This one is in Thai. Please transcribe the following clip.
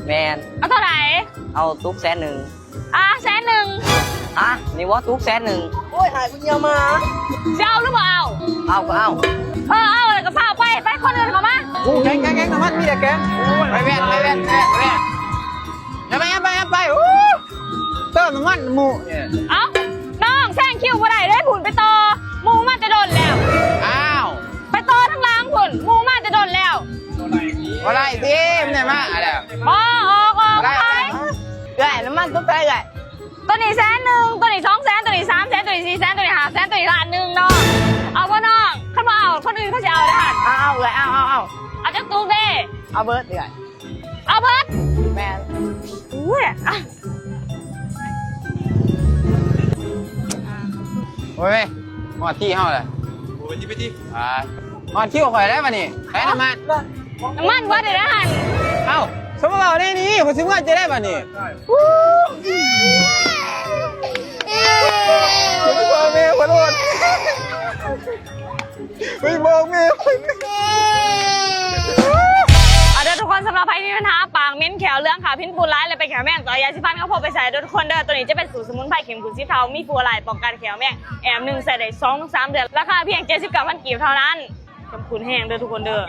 แมน เอาเท่าไหร่ เอาตุ๊ก100,000 100,000 อ่ะนี่ว่าตุ๊ก100,000โอ้ยหายกูเยี่ยมมา จะเอาหรือเปล่า เอาก็เอา เอาเลยก็พาไปคนอื่นเขามา กูแกงน้ำมันมีแต่แกงไปแว่นไปเติมน้ำมันหมูเนี่ย เอาน้องแซงคิวบ่ได้ได้ผุนไปต่อหมูมาจะโดนแล้ว อ้าว ไปต่อทั้งล้างผุนหมูมาจะโดนแล้ว อะไรทีมเนี่ยมาอะไร ออกไป ได้น้ำมันตุ๊กได้ ตัวนี้100,000ตัวนี้200,000ตัวนี้300,000ตัวนี้400,000ตัวนี้500,000ตัวนี้1,000,000น้องเอาว่าน้องขึ้นมาเอาคนอื่นเขาจะเอาได้หัน เอาเลยเอา เอาจากตู้เด้ เอาเบิร์ดเลย เอาเบิร์ด แมน อุ้ยอ่ะ โอ้ยหอดที่เฮาเลยไปที่หอดคิวข่อยได้ป่ะนี่ใช้น้ำมัน น้ำมันเบิร์ดเดี๋ยวได้หัน เอ้าสมมติเราได้นี่ผมซื้อมาจะได้ป่ะนี่ผมจะบอกเมียขอโทษไม่บอกเมีย เอาเด้อทุกคนสำหรับใครที่มีปัญหาปากเม้นแขวเรื่องขาพินปูร้ายเลยไปแขวแม่งต่อยาสิพันเขาพอไปใส่เด้อทุกคนเด้อตัวนี้จะเป็นสูตรสมุนไพรเข็มขุ่นสีเทามีฟูอะไรป้องกันแขวแม่งแอม1ใส่ได้2-3 เดือนราคาเพียง79,000 กีบเท่านั้นเข็มขุ่นแห้งเด้อทุกคนเด้อ